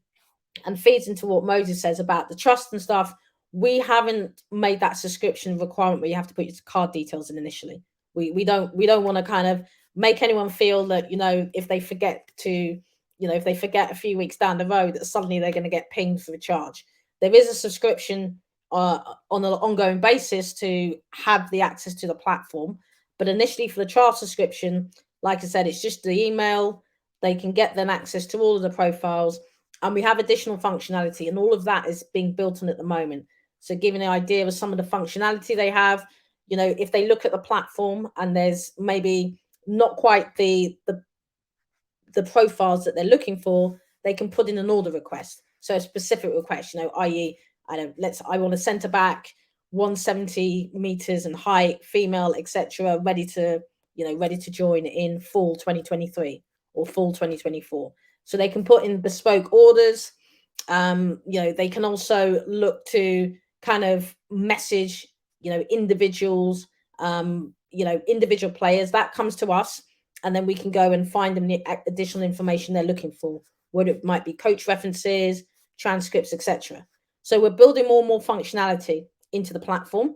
and feeds into what Moses says about the trust and stuff. We haven't made that subscription requirement where you have to put your card details in initially. We don't want to kind of make anyone feel that, you know, if they forget to, you know, if they forget a few weeks down the road, that suddenly they're going to get pinged for a charge. There is a subscription on an ongoing basis to have the access to the platform. But initially for the trial subscription, like I said, it's just the email. They can get then access to all of the profiles. And we have additional functionality, and all of that is being built on at the moment. So giving an idea of some of the functionality they have, you know, if they look at the platform and there's maybe not quite the profiles that they're looking for, they can put in an order request. So a specific request, you know, i.e., I want a centre back, 170 meters in height, female, etc., ready to join in fall 2023 or fall 2024. So they can put in bespoke orders. You know, they can also look to kind of message, you know, individuals, you know, individual players. That comes to us, and then we can go and find them the additional information they're looking for, whether it might be coach references, transcripts, etc. So we're building more and more functionality into the platform.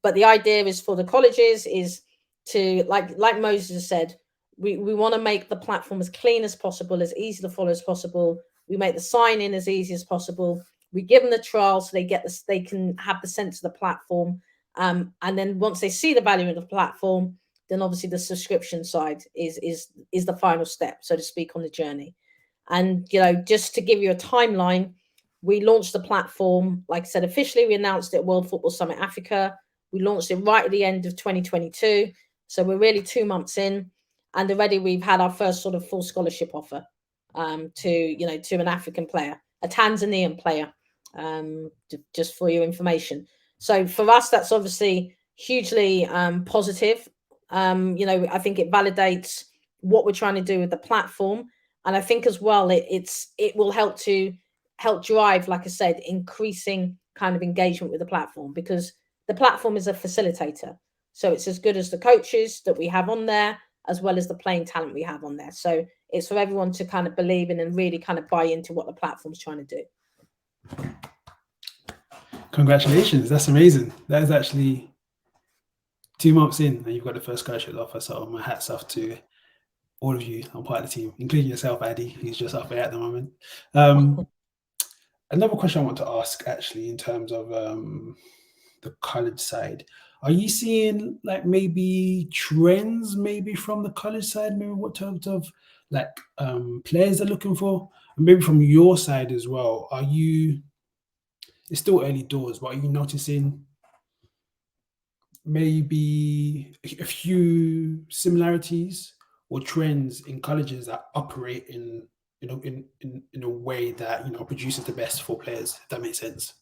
But the idea is for the colleges is to, like Moses said, we want to make the platform as clean as possible, as easy to follow as possible. We make the sign in as easy as possible. We give them the trial so they get this, they can have the sense of the platform. And then once they see the value of the platform, then obviously the subscription side is the final step, so to speak, on the journey. And, you know, just to give you a timeline, we launched the platform, like I said, officially, we announced it at World Football Summit Africa. We launched it right at the end of 2022. So we're really 2 months in. And already we've had our first sort of full scholarship offer to an African player, a Tanzanian player, just for your information. So for us, that's obviously hugely positive. You know, I think it validates what we're trying to do with the platform. And I think as well, it will help drive, like I said, increasing kind of engagement with the platform, because the platform is a facilitator. So it's as good as the coaches that we have on there, as well as the playing talent we have on there. So it's for everyone to kind of believe in and really kind of buy into what the platform's trying to do. Congratulations. That's amazing. That is actually 2 months in and you've got the first scholarship offer. So my hat's off to all of you on part of the team, including yourself, Addy, who's just up there at the moment. Another question I want to ask, actually, in terms of the college side, are you seeing like maybe trends maybe from the college side, maybe what terms of like players they're looking for, and maybe from your side as well? Are you, it's still early doors, but are you noticing maybe a few similarities or trends in colleges that operate in a way that produces the best for players, if that makes sense?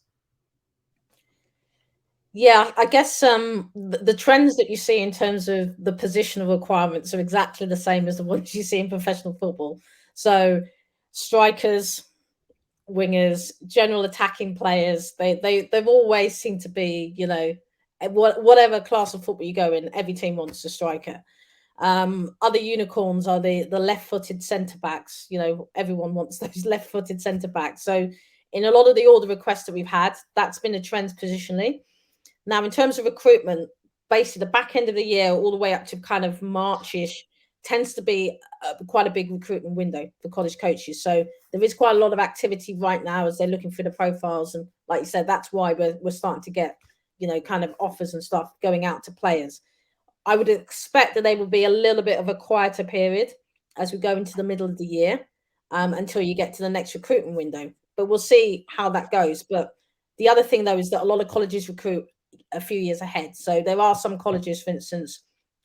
Yeah, I guess the trends that you see in terms of the positional requirements are exactly the same as the ones you see in professional football. So strikers, wingers, general attacking players, they've always seemed to be, whatever class of football you go in, every team wants a striker. Other unicorns are the left-footed centre backs. Everyone wants those left-footed centre backs. So in a lot of the order requests that we've had, that's been a trend positionally. Now, in terms of recruitment, basically the back end of the year, all the way up to kind of March-ish, tends to be quite a big recruitment window for college coaches. So there is quite a lot of activity right now as they're looking through the profiles. And like you said, that's why we're starting to get, kind of offers and stuff going out to players. I would expect that there will be a little bit of a quieter period as we go into the middle of the year until you get to the next recruitment window. But we'll see how that goes. But the other thing, though, is that a lot of colleges recruit a few years ahead. So there are some colleges, for instance,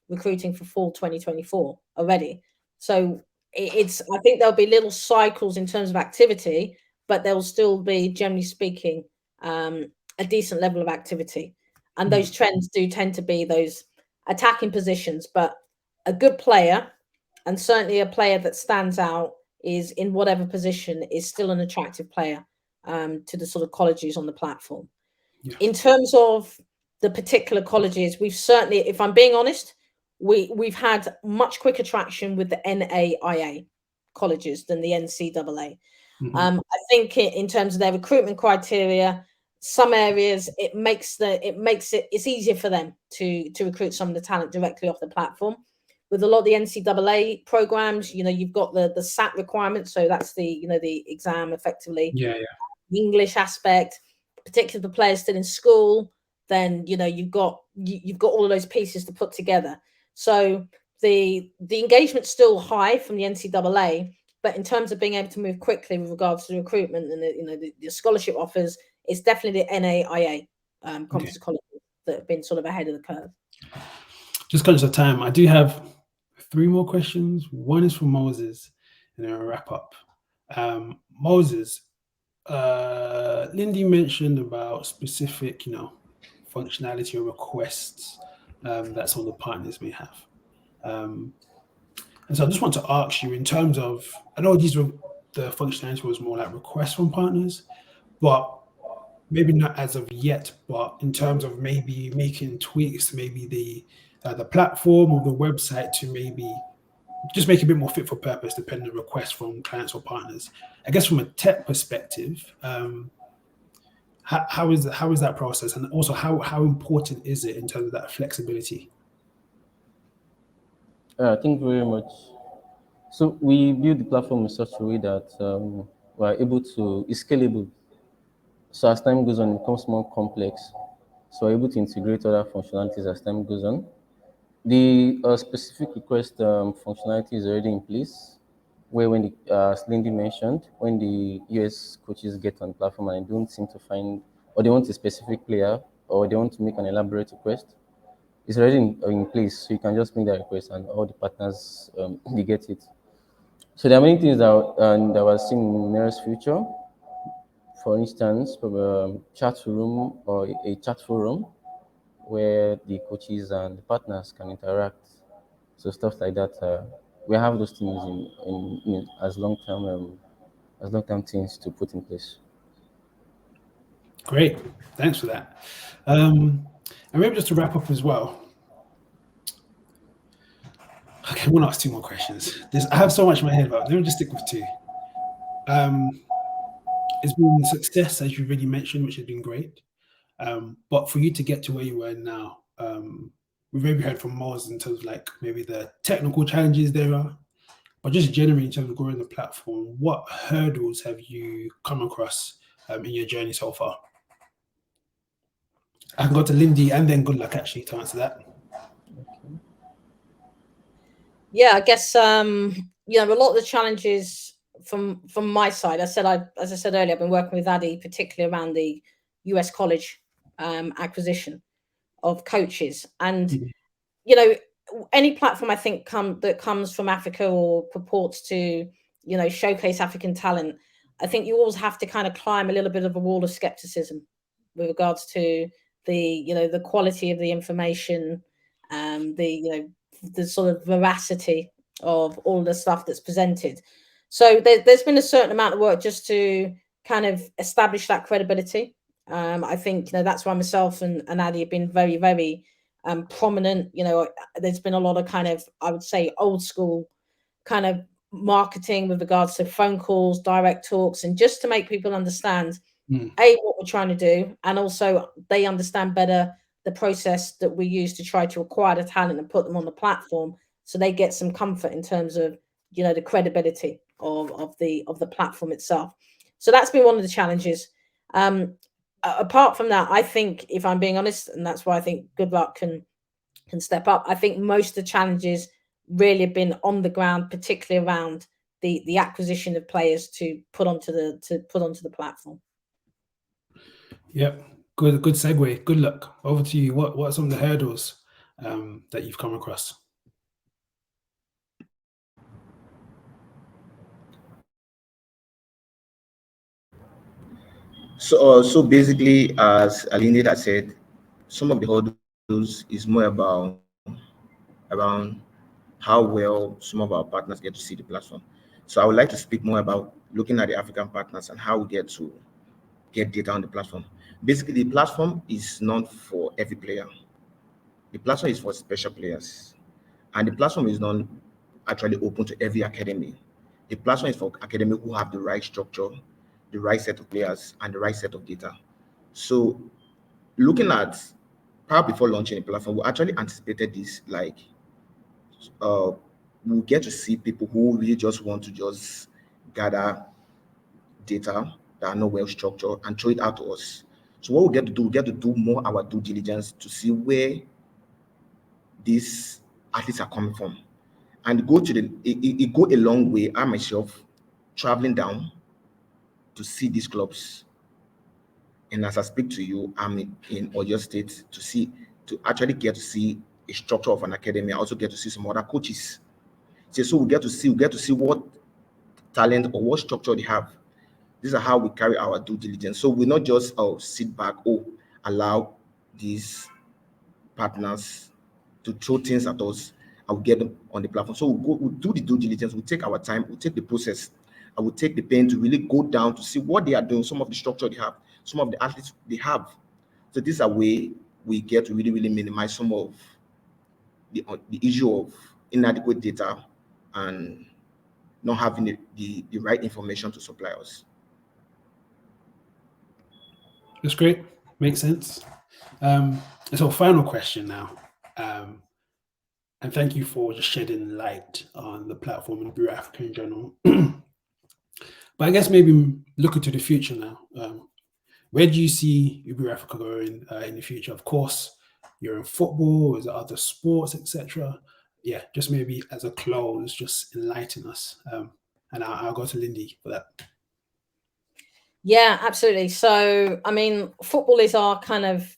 recruiting for fall 2024 already. So I think there'll be little cycles in terms of activity, but there'll still be, generally speaking, a decent level of activity. And those trends do tend to be those attacking positions, but a good player, and certainly a player that stands out is in whatever position, is still an attractive player to the sort of colleges on the platform. Yeah. In terms of the particular colleges, we've certainly, if I'm being honest, we've had much quicker traction with the NAIA colleges than the NCAA. I think in terms of their recruitment criteria, some areas it's easier for them to recruit some of the talent directly off the platform. With a lot of the NCAA programs, you've got the SAT requirement, so that's the exam effectively. Yeah. The English aspect, particularly the players still in school, then you've got all of those pieces to put together. So the engagement's still high from the NCAA, but in terms of being able to move quickly with regards to the recruitment and the scholarship offers, it's definitely the NAIA composite colleges that have been sort of ahead of the curve. Just conscious of time, I do have 3 more questions. One is from Moses, and then I'll wrap up. Moses, Lindi mentioned about specific, functionality or requests that some of the partners may have. And so I just want to ask you, in terms of, I know the functionality was more like requests from partners, but maybe not as of yet, but in terms of maybe making tweaks, maybe the platform or the website to maybe just make it a bit more fit for purpose, depending on requests from clients or partners. I guess from a tech perspective, how is that process, and also how important is it in terms of that flexibility? Thank you very much. So we build the platform in such a way that we're able to, it's scalable. So as time goes on, it becomes more complex. So we're able to integrate other functionalities as time goes on. The specific request functionality is already in place, where when as Lindi mentioned, when the US coaches get on the platform and they don't seem to find, or they want a specific player, or they want to make an elaborate request, it's already in place. So you can just make that request and all the partners, they get it. So there are many things that we're seeing in the nearest future. For instance, chat room or a chat forum where the coaches and the partners can interact. So stuff like that. We have those things in as long-term things to put in place. Great, thanks for that. And maybe just to wrap up as well. Okay, I want to ask 2 more questions. I have so much in my head, but let me just stick with 2. It's been success, as you already mentioned, which has been great. But for you to get to where you are now, we've maybe heard from Moses in terms of like maybe the technical challenges there are, but just generally in terms of growing the platform, what hurdles have you come across in your journey so far? I can go to Lindi and then Goodluck actually to answer that. Yeah, I guess a lot of the challenges from my side. As I said earlier, I've been working with Addy, particularly around the US college acquisition of coaches, and any platform I think that comes from Africa or purports to, showcase African talent, I think you always have to kind of climb a little bit of a wall of skepticism with regards to the quality of the information, the sort of veracity of all the stuff that's presented. So there's been a certain amount of work just to kind of establish that credibility. I think that's why myself and Adi have been very, very prominent. There's been a lot of kind of, I would say, old school kind of marketing with regards to phone calls, direct talks, and just to make people understand what we're trying to do, and also they understand better the process that we use to try to acquire the talent and put them on the platform, so they get some comfort in terms of the credibility of the platform itself. So that's been one of the challenges. Apart from that, I think, if I'm being honest, and that's why I think Goodluck can step up, I think most of the challenges really have been on the ground, particularly around the acquisition of players to put onto the platform. Yep, good segue. Goodluck. Over to you. What are some of the hurdles that you've come across? So basically, as Lindi had said, some of the hurdles is more around how well some of our partners get to see the platform. So I would like to speak more about looking at the African partners and how we get to get data on the platform. Basically, the platform is not for every player. The platform is for special players, and the platform is not actually open to every academy. The platform is for academy who have the right structure, the right set of players, and the right set of data. So looking at prior before launching the platform, we actually anticipated this, like we'll get to see people who really just want to just gather data that are not well structured and throw it out to us. So what we get to do more our due diligence to see where these athletes are coming from, and it go a long way. I myself traveling down to see these clubs, and as I speak to you, I'm in Oyo State to actually get to see a structure of an academy. I also get to see some other coaches. So we get to see what talent or what structure they have. These are how we carry our due diligence. So we not just sit back or allow these partners to throw things at us. I will get them on the platform. So we'll do the due diligence. We'll take our time. We'll take the process. I will take the pain to really go down to see what they are doing, some of the structure they have, some of the athletes they have. So this is a way we get to really, really minimize some of the issue of inadequate data and not having the right information to supply us. That's great. Makes sense. So final question now. And thank you for just shedding light on the platform in Uburu Africa in general. But I guess maybe looking to the future now. Where do you see Uburu Africa going in the future? Of course, you're in football, is there other sports, etc.? Yeah, just maybe as a close, just enlighten us. And I'll go to Lindi for that. Yeah, absolutely. So, I mean, football is our kind of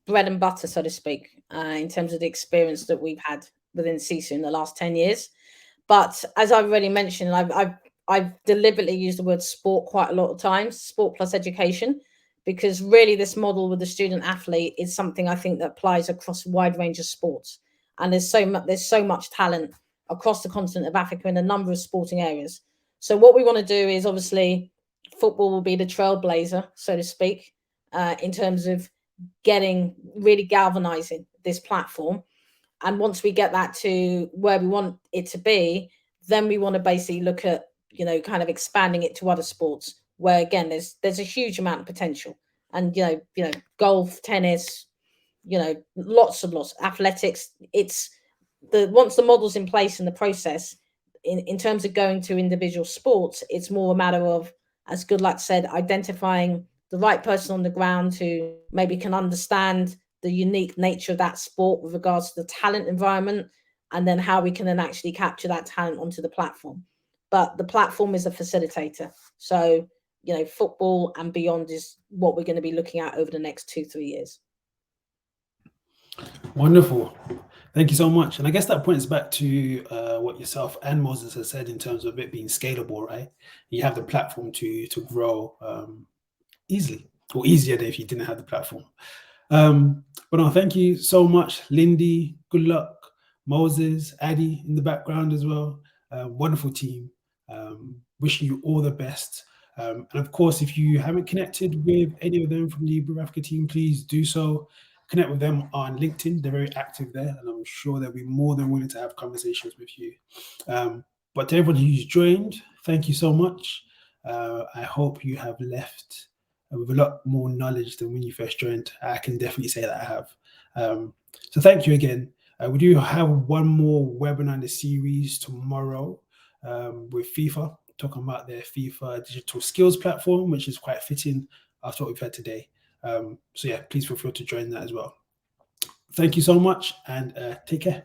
bread and butter, so to speak, in terms of the experience that we've had within SISU in the last 10 years. But as I've already mentioned, I've deliberately used the word sport quite a lot of times, sport plus education, because really this model with the student athlete is something I think that applies across a wide range of sports. And there's so much talent across the continent of Africa in a number of sporting areas. So what we want to do is, obviously, football will be the trailblazer, so to speak, in terms of really galvanizing this platform. And once we get that to where we want it to be, then we want to basically look at, kind of expanding it to other sports where, again, there's a huge amount of potential. And, golf, tennis, lots of athletics. Once the model's in place in the process, in terms of going to individual sports, it's more a matter of, as Goodluck said, identifying the right person on the ground who maybe can understand the unique nature of that sport with regards to the talent environment, and then how we can then actually capture that talent onto the platform. But the platform is a facilitator. So, football and beyond is what we're going to be looking at over the next 2-3 years. Wonderful. Thank you so much. And I guess that points back to what yourself and Moses has said in terms of it being scalable, right? You have the platform to grow easily, or easier than if you didn't have the platform. But no, thank you so much, Lindi, Goodluck, Moses, Addy in the background as well. Wonderful team. Wishing you all the best. And of course, if you haven't connected with any of them from the Uburu Africa team, please do so. Connect with them on LinkedIn. They're very active there, and I'm sure they'll be more than willing to have conversations with you. But to everybody who's joined, thank you so much. I hope you have left with a lot more knowledge than when you first joined. I can definitely say that I have. So thank you again. We do have one more webinar in the series tomorrow with FIFA, talking about their FIFA digital skills platform, which is quite fitting after what we've had today. So yeah, please feel free to join that as well. Thank you so much, and take care.